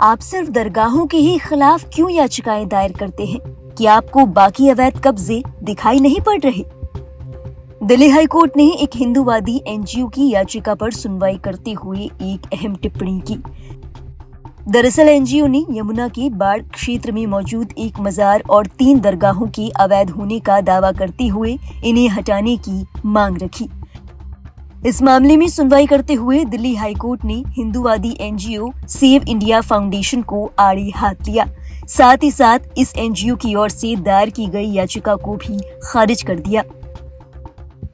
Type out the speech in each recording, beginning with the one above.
आप सिर्फ दरगाहों के ही खिलाफ क्यों याचिकाएं दायर करते हैं? कि आपको बाकी अवैध कब्जे दिखाई नहीं पड़ रहे? दिल्ली हाई कोर्ट ने एक हिंदूवादी एनजीओ की याचिका पर सुनवाई करते हुए एक अहम टिप्पणी की। दरअसल एनजीओ ने यमुना के बाढ़ क्षेत्र में मौजूद एक मजार और 3 दरगाहों के अवैध होने का दावा करते हुए इन्हें हटाने की मांग रखी। इस मामले में सुनवाई करते हुए दिल्ली हाई कोर्ट ने हिंदूवादी एनजीओ सेव इंडिया फाउंडेशन को आड़े हाथ लिया। साथ ही साथ इस एनजीओ की ओर से दायर की गई याचिका को भी खारिज कर दिया।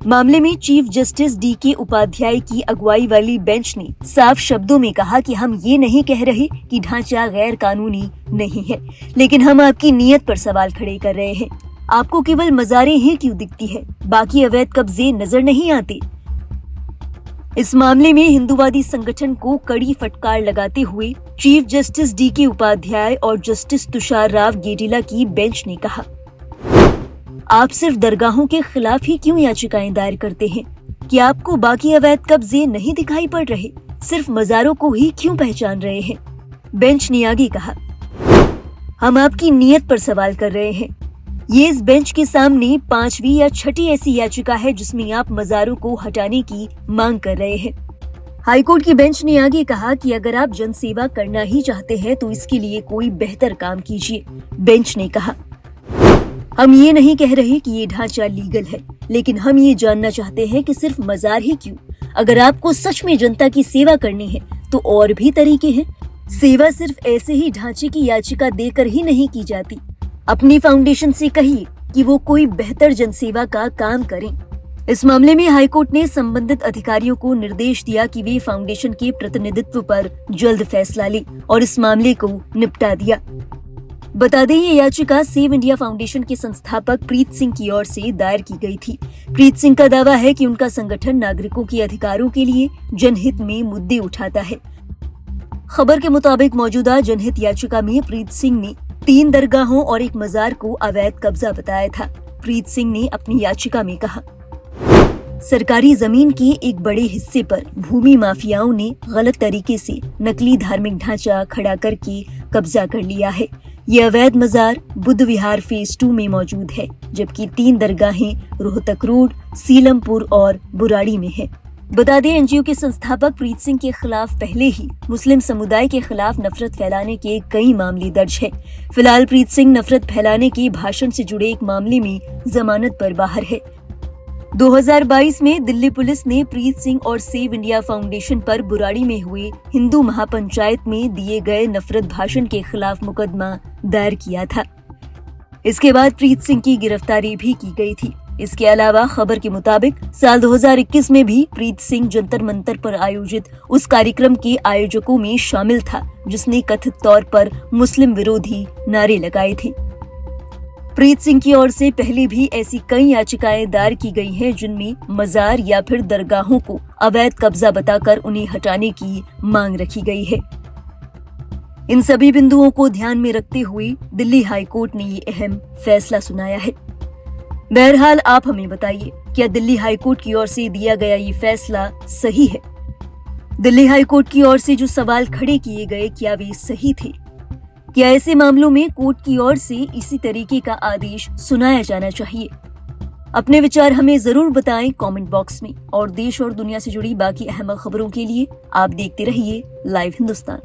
मामले में चीफ जस्टिस DK उपाध्याय की अगुवाई वाली बेंच ने साफ शब्दों में कहा कि हम ये नहीं कह रहे कि ढांचा गैर कानूनी नहीं है, लेकिन हम आपकी नीयत पर सवाल खड़े कर रहे हैं। आपको केवल मज़ारें ही क्यों दिखती है, बाकी अवैध कब्जे नजर नहीं आते? इस मामले में हिंदूवादी संगठन को कड़ी फटकार लगाते हुए चीफ जस्टिस DK उपाध्याय और जस्टिस तुषार राव गेडिला की बेंच ने कहा, आप सिर्फ दरगाहों के खिलाफ ही क्यों याचिकाएं दायर करते हैं? कि आपको बाकी अवैध कब्जे नहीं दिखाई पड़ रहे, सिर्फ मज़ारों को ही क्यों पहचान रहे हैं? बेंच ने आगे कहा, हम आपकी नीयत पर सवाल कर रहे हैं। ये इस बेंच के सामने 5वीं या 6ठी ऐसी याचिका है जिसमें आप मज़ारों को हटाने की मांग कर रहे हैं। हाईकोर्ट की बेंच ने आगे कहा कि अगर आप जनसेवा करना ही चाहते हैं तो इसके लिए कोई बेहतर काम कीजिए। बेंच ने कहा, हम ये नहीं कह रहे कि ये ढांचा लीगल है, लेकिन हम ये जानना चाहते हैं कि सिर्फ मज़ार ही क्यों? अगर आपको सच में जनता की सेवा करनी है तो और भी तरीके हैं। सेवा सिर्फ ऐसे ही ढांचे की याचिका देकर ही नहीं की जाती। अपनी फाउंडेशन से कहिए कि वो कोई बेहतर जनसेवा का काम करें। इस मामले में हाईकोर्ट ने संबंधित अधिकारियों को निर्देश दिया कि वे फाउंडेशन के प्रतिनिधित्व पर जल्द फैसला लें और इस मामले को निपटा दिया। बता दें, ये याचिका सेव इंडिया फाउंडेशन के संस्थापक प्रीत सिंह की ओर से दायर की गई थी। प्रीत सिंह का दावा है कि उनका संगठन नागरिकों के अधिकारों के लिए जनहित में मुद्दे उठाता है। खबर के मुताबिक मौजूदा जनहित याचिका में प्रीत सिंह ने 3 दरगाहों और एक मजार को अवैध कब्जा बताया था। प्रीत सिंह ने अपनी याचिका में कहा, सरकारी जमीन के एक बड़े हिस्से पर भूमि माफियाओं ने गलत तरीके से नकली धार्मिक ढांचा खड़ा करके कब्जा कर लिया है। ये अवैध मजार बुद्ध विहार फेज 2 में मौजूद है, जबकि 3 दरगाहें रोहतक रोड, सीलमपुर और बुराड़ी में है। बता दें, एनजीओ के संस्थापक प्रीत सिंह के खिलाफ पहले ही मुस्लिम समुदाय के खिलाफ नफरत फैलाने के कई मामले दर्ज हैं। फिलहाल प्रीत सिंह नफरत फैलाने के भाषण से जुड़े एक मामले में जमानत पर बाहर है। 2022 में दिल्ली पुलिस ने प्रीत सिंह और सेव इंडिया फाउंडेशन पर बुराड़ी में हुए हिंदू महापंचायत में दिए गए नफरत भाषण के खिलाफ मुकदमा दायर किया था। इसके बाद प्रीत सिंह की गिरफ्तारी भी की गई थी। इसके अलावा खबर के मुताबिक साल 2021 में भी प्रीत सिंह जंतर मंतर पर आयोजित उस कार्यक्रम के आयोजकों में शामिल था जिसने कथित तौर पर मुस्लिम विरोधी नारे लगाए थे। प्रीत सिंह की ओर से पहले भी ऐसी कई याचिकाएं दायर की गई हैं जिनमें मजार या फिर दरगाहों को अवैध कब्जा बताकर उन्हें हटाने की मांग रखी गई है। इन सभी बिंदुओं को ध्यान में रखते हुए दिल्ली हाई कोर्ट ने ये अहम फैसला सुनाया है। बहरहाल आप हमें बताइए, क्या दिल्ली हाई कोर्ट की ओर से दिया गया ये फैसला सही है? दिल्ली हाई कोर्ट की ओर से जो सवाल खड़े किए गए, क्या वे सही थे? क्या ऐसे मामलों में कोर्ट की ओर से इसी तरीके का आदेश सुनाया जाना चाहिए? अपने विचार हमें जरूर बताएं कमेंट बॉक्स में। और देश और दुनिया से जुड़ी बाकी अहम खबरों के लिए आप देखते रहिए लाइव हिंदुस्तान।